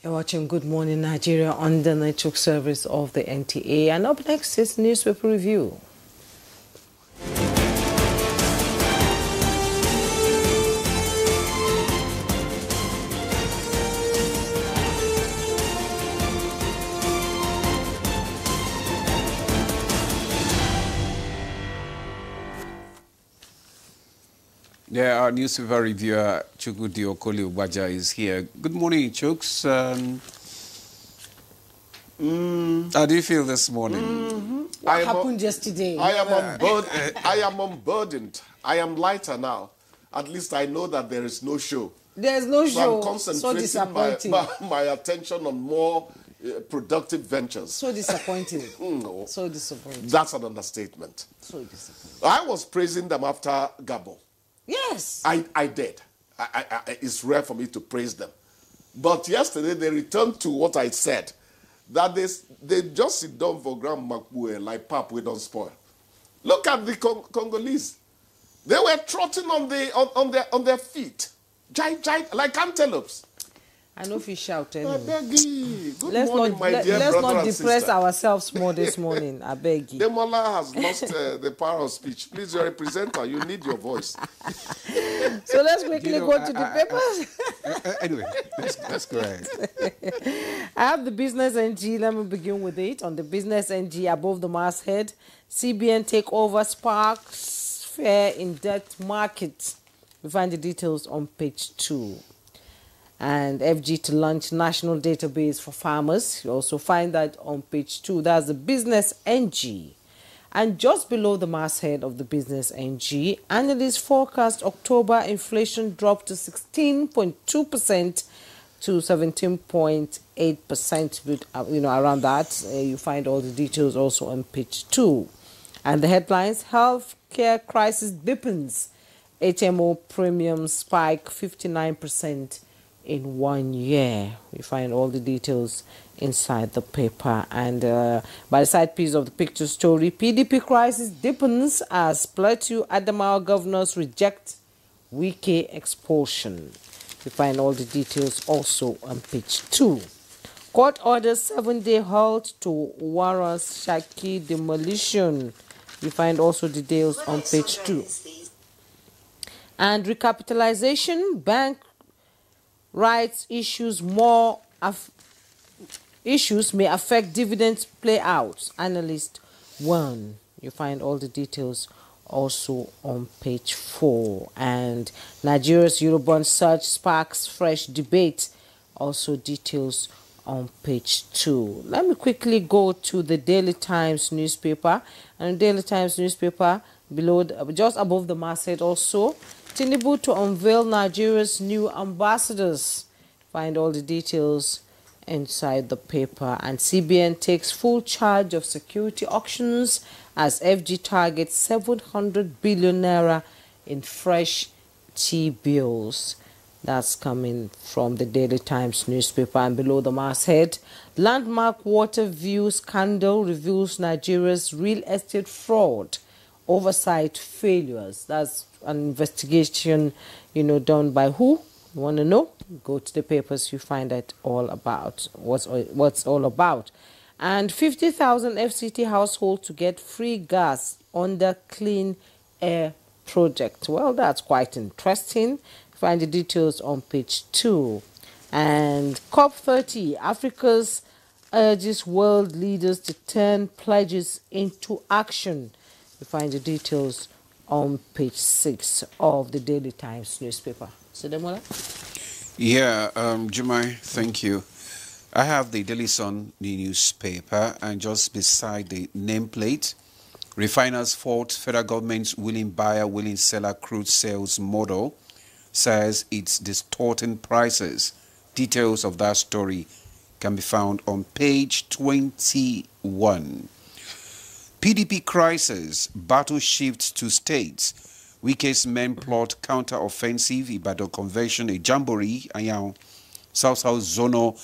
You're watching Good Morning Nigeria on the network service of the NTA. And up next is newspaper review. Yeah, our newspaper reviewer, Chukwudi Okoli Abuja, is here. Good morning, Chooks. How do you feel this morning? What happened yesterday? I am unburdened. I am lighter now. At least I know that there is no show. There's no show. I'm concentrating So disappointing. my attention on more productive ventures. So disappointing. No. So disappointing. That's an understatement. So disappointing. I was praising them after Gabon. Yes. I did. It's rare for me to praise them. But yesterday they returned to what I said. That they just sit down for Grand Makbue like pap we don't spoil. Look at the Congolese. They were trotting on their feet. Giant, like antelopes. I know if you shout anyway. I beg you. Good Let's morning, my dear let's brother not and depress sister. ourselves more this morning. I beg you. Demola has lost the power of speech. Please, you're a presenter. You need your voice. So let's quickly go to the papers. Anyway, let's go ahead. I have the Business NG. Let me begin with it. On the Business NG, above the masthead, CBN takeover sparks fear in debt market. We find the details on page 2. And FG to launch national database for farmers. You also find that on page 2. That's the Business NG. And just below the masthead of the Business NG, analysts forecast October inflation dropped to 16.2% to 17.8%. Around that, you find all the details also on page 2. And the headlines: healthcare crisis deepens. HMO premiums spike 59% in 1 year. We find all the details inside the paper. And by the side piece of the picture story, PDP crisis deepens as Plateau Adamawa governors reject Wike expulsion. We find all the details also on page 2. Court orders 7-day halt to Wara's Shaki demolition. We find also details on page 2. And recapitalization, bank rights issues may affect dividends payouts. Analyst 1. You find all the details also on page 4. And Nigeria's Eurobond surge sparks fresh debate. Also details on page 2. Let me quickly go to the Daily Times newspaper. And the Daily Times newspaper, below, just above the masthead also, Tinubu to unveil Nigeria's new ambassadors. Find all the details inside the paper. And CBN takes full charge of security auctions as FG targets 700 billion naira in fresh T-bills. That's coming from the Daily Times newspaper. And below the masthead, landmark water view scandal reveals Nigeria's real estate fraud oversight failures. That's an investigation, done by who? You want to know? Go to the papers. You find that all about what's all about. And 50,000 FCT households to get free gas under Clean Air Project. Well, that's quite interesting. Find the details on page 2. And COP30, Africa's urges world leaders to turn pledges into action. You find the details on page 6 of the Daily Times newspaper. Sedemola? Yeah, Jumai, thank you. I have the Daily Sun newspaper, and just beside the nameplate, refiners fault federal government's willing buyer, willing seller crude sales model, says it's distorting prices. Details of that story can be found on page 21. PDP crisis, battle shifts to states. Wike's men plot counter-offensive, Ibadan Convention, a jamboree, Ayang. South-South Zonal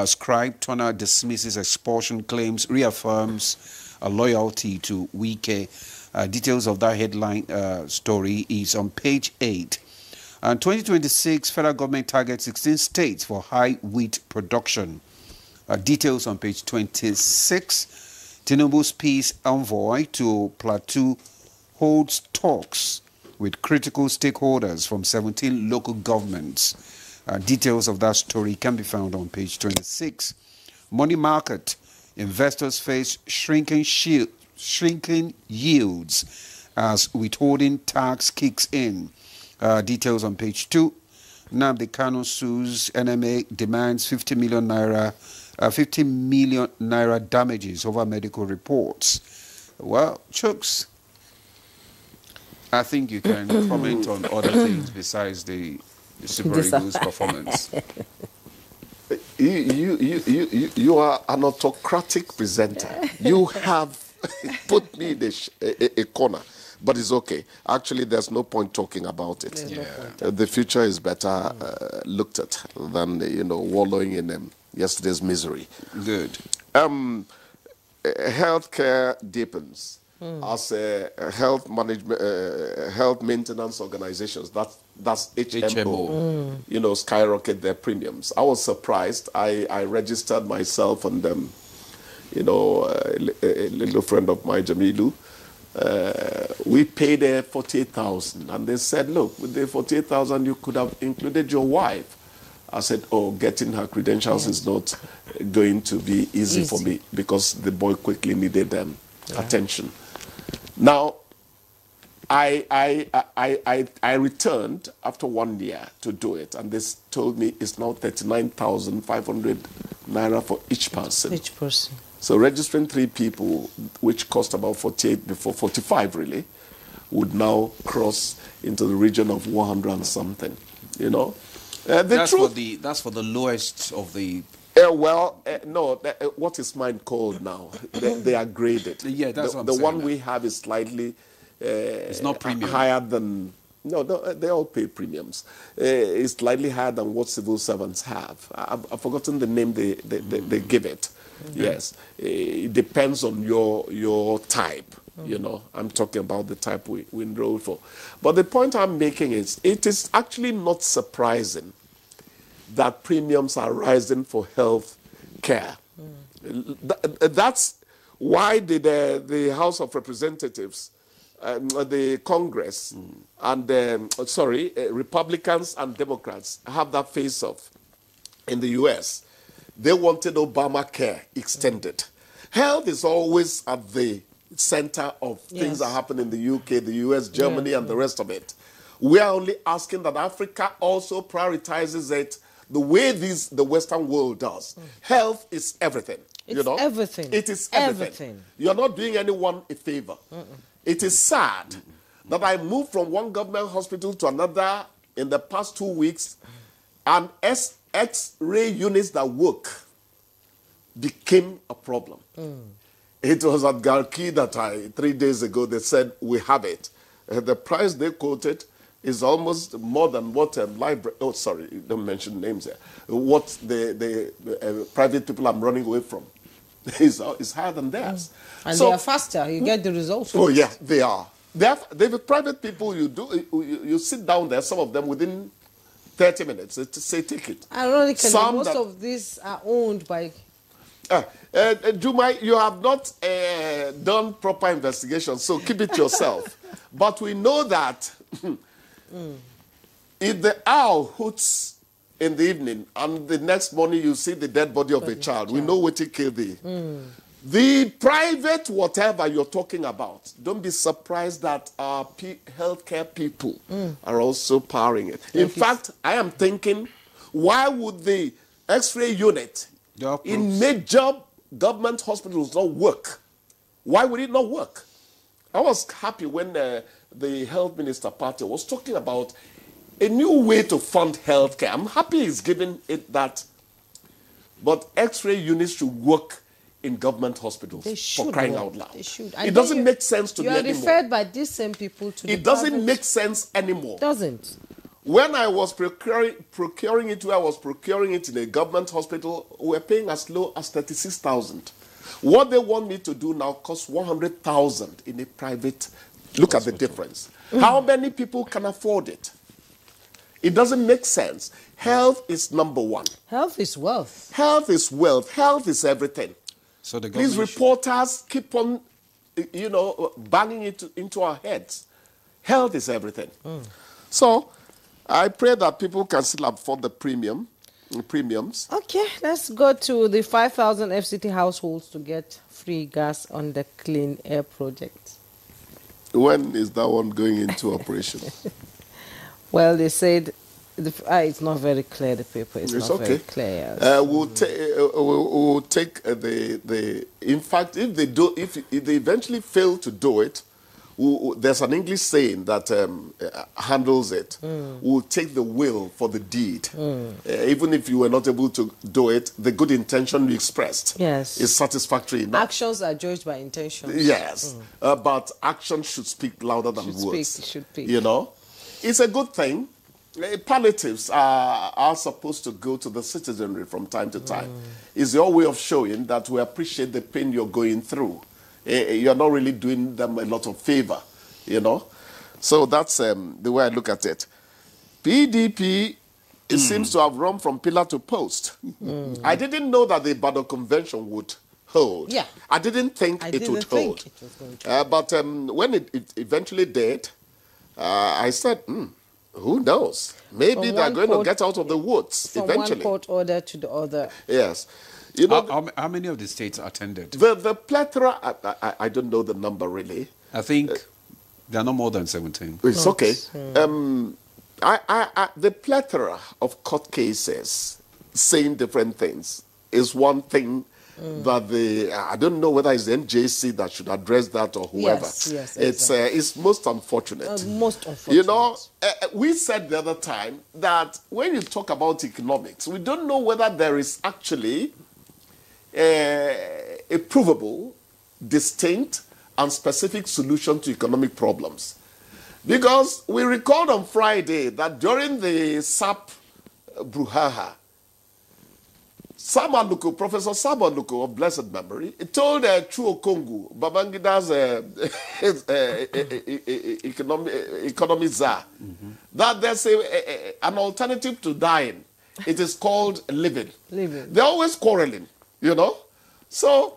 scribe Turner dismisses expulsion claims, reaffirms loyalty to Wike. Details of that headline story is on page 8. And 2026, federal government targets 16 states for high wheat production. Details on page 26. Tinubu's peace envoy to Plateau holds talks with critical stakeholders from 17 local governments. Details of that story can be found on page 26. Money market. Investors face shrinking yields as withholding tax kicks in. Details on page 2. Nnamdi Kanu sues NMA, demands 50 million naira damages over medical reports. Well, Chooks, I think you can comment on other things besides the Super Eagles performance. You are an autocratic presenter. You have put me in a corner. But it's okay. Actually, there's no point talking about it. The future is better looked at than, wallowing in yesterday's misery. Good. Healthcare deepens. As health management, health maintenance organizations, that's HMO. Skyrocket their premiums. I was surprised. I registered myself and a little friend of mine, Jamilu. We paid 48,000, and they said, "Look, with the 48,000, you could have included your wife." I said, "Oh, getting her credentials is not going to be easy for me because the boy quickly needed attention." Now, I returned after 1 year to do it, and they told me it's now 39,500 naira for each person. Each person. So registering 3 people, which cost about 48 before 45 really, would now cross into the region of 100 and something. That's for the lowest of the. No. What is mine called now? They are graded. Yeah, that's what I'm the saying. The one we have is slightly. It's not premium. Higher than. No, they all pay premiums. It's slightly higher than what civil servants have. I've forgotten the name they give it. Yes, it depends on your type. I'm talking about the type we enroll for. But the point I'm making is, it is actually not surprising that premiums are rising for health care. That's why did the House of Representatives, the Congress, and Republicans and Democrats have that face-off in the U.S. They wanted Obamacare extended. Health is always at the center of things that happen in the UK, the US, Germany, and the rest of it. We are only asking that Africa also prioritizes it the way the Western world does. Health is everything. It's everything. It is everything. You're not doing anyone a favor. It is sad that I moved from one government hospital to another in the past 2 weeks, and X-ray units that work became a problem. It was at Garki that 3 days ago they said, we have it. The price they quoted is almost more than what don't mention names here. What the private people I'm running away from is higher than theirs. And they are faster. You get the results. Oh, yeah, they are. They're private people. You sit down there, some of them within 30 minutes, say take it. Ironically, most of these are owned by... Juma, you have not done proper investigation, so keep it yourself. But we know that if the owl hoots in the evening and the next morning you see the dead body of a child, we know what it killed thee. The private whatever you're talking about, don't be surprised that our healthcare people are also powering it. In fact, I am thinking, why would the X-ray unit in major government hospitals not work? Why would it not work? I was happy when the health minister party was talking about a new way to fund healthcare. I'm happy he's giving it that. But X-ray units should work in government hospitals, for crying out loud. They should. It doesn't make sense to me anymore. You are referred by these same people to it doesn't make sense anymore. Doesn't. When I was procuring it, where I was procuring it in a government hospital, we were paying as low as 36,000. What they want me to do now costs 100,000 in a private. Look at the difference. How many people can afford it? It doesn't make sense. Health is number one. Health is wealth. Health is wealth. Health is everything. So the These government reporters keep on, banging it into our heads. Health is everything. So I pray that people can still afford the premiums. Okay, let's go to the 5,000 FCT households to get free gas on the Clean Air Project. When is that one going into operation? Well, they said it's not very clear, the paper. It's not okay. very clear. We'll take the. In fact, if they eventually fail to do it, there's an English saying that handles it. We'll take the will for the deed. Even if you were not able to do it, the good intention you expressed is satisfactory enough. Actions are judged by intentions. Yes, but action should speak louder than words. Should speak. It's a good thing. Palliatives are supposed to go to the citizenry from time to time. It's your way of showing that we appreciate the pain you're going through. You're not really doing them a lot of favor, So that's the way I look at it. PDP, it seems to have run from pillar to post. I didn't know that the Ibadan Convention would hold. Yeah. I didn't think it would hold. It was going to. But when it eventually did, I said, who knows? Maybe they're going to get out of the woods eventually. From one court order to the other. Yes. How many of the states attended? The plethora, I don't know the number really. I think there are no more than 17. It's okay. The plethora of court cases saying different things is one thing that I don't know whether it's the NJC that should address that or whoever. Yes, it's most unfortunate. Most unfortunate. We said the other time that when you talk about economics, we don't know whether there is actually a provable, distinct, and specific solution to economic problems. Because we recalled on Friday that during the SAP brouhaha, Professor Samaluko of blessed memory, told Chuo Kongu, Babangida's economy czar, that there's an alternative to dying. It is called living. They're always quarreling, So,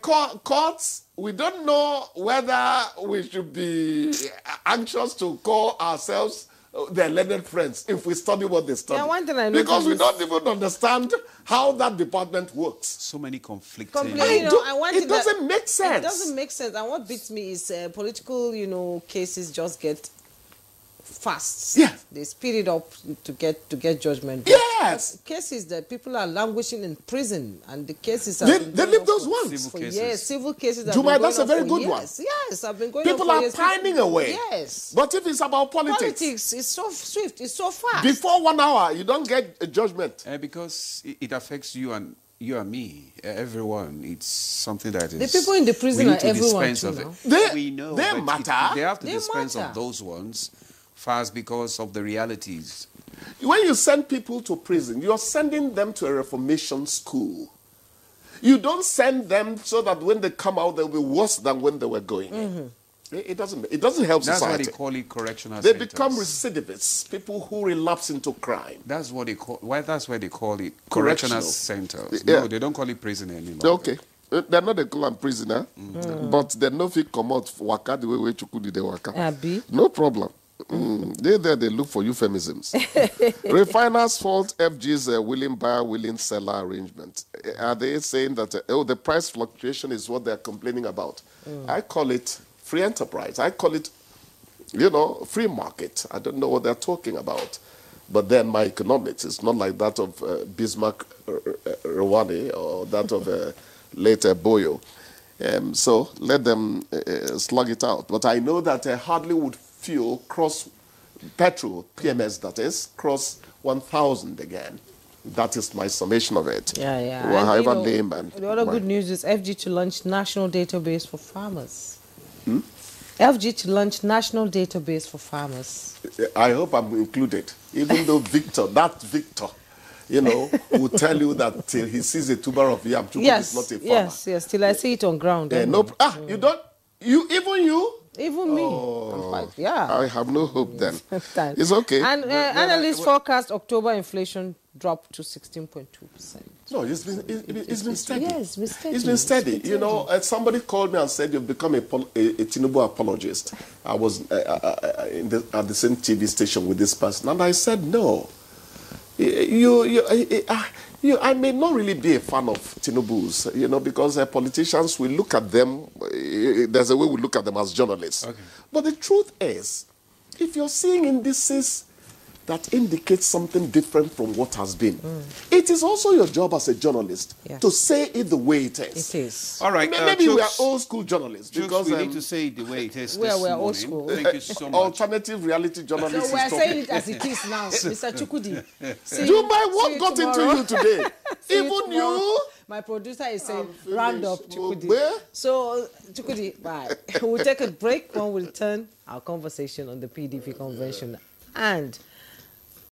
courts, we don't know whether we should be anxious to call ourselves their learned friends if we study what they study. Because we don't even understand how that department works. So many conflicting. It doesn't make sense. It doesn't make sense. And what beats me is political, cases just get fast. Yeah. They speed it up to get judgment. Yes. Cases that people are languishing in prison, and the cases they leave those ones. Civil cases. Yes, civil cases. Juma, that's a very good one. Yes, I've been going. People are pining away. Yes. But if it's about politics, it's so swift. It's so fast. Before 1 hour, you don't get a judgment. Because it affects you and me, everyone. It's something that is. The people in the prison are everyone too now. We know they matter. They have to dispense of those ones fast because of the realities. When you send people to prison, you're sending them to a reformation school. You don't send them so that when they come out, they'll be worse than when they were going in. It doesn't help society. That's why they call it correctional They centers. become recidivists, people who relapse into crime. That's what they call. That's why they call it correctional centers. Yeah. No, they don't call it prison anymore. Okay. They're not a call prisoner, but they no fit come out waka the way Chukudi they waka. No problem. They look for euphemisms. Refiners fault FG's willing buyer, willing seller arrangement. Are they saying that the price fluctuation is what they're complaining about? I call it free enterprise. I call it, free market. I don't know what they're talking about. But then my economics is not like that of Bismarck Rwani or that of later Boyo. So let them slug it out. But I know that hardly would fuel cross petrol, PMS that is, cross 1,000 again. That is my summation of it. Yeah. Well, however lame and the other good news is FG to launch national database for farmers. FG to launch national database for farmers. I hope I'm included. Even though Victor will tell you that till he sees a tuber of yam, is not a farmer. Yes, till I see it on ground. You don't, even you? Even me. Yeah. I have no hope then. Thanks. It's okay. And analysts forecast October inflation drop to 16.2%. No, it's been steady. Yes, it's been steady. It's been steady. You know, somebody called me and said you've become a Tinubu apologist. I was at the same TV station with this person, and I said no. I may not really be a fan of Tinubu's, you know, because politicians, we look at them, there's a way we look at them as journalists. Okay. But the truth is, if you're seeing indices that indicate something different from what has been, it is also your job as a journalist to say it the way it is. It is. All right. Maybe we are old school journalists because we need to say it the way it is. We're old school. school. Thank you so much. Alternative reality journalists. So we're saying it as it is now, Mr. Chukudi. Dubai, what got into you today? Even you? My producer is saying, round up, Chukudi. Where? So, Chukudi, bye. We'll take a break. When we return, our conversation on the PDP convention and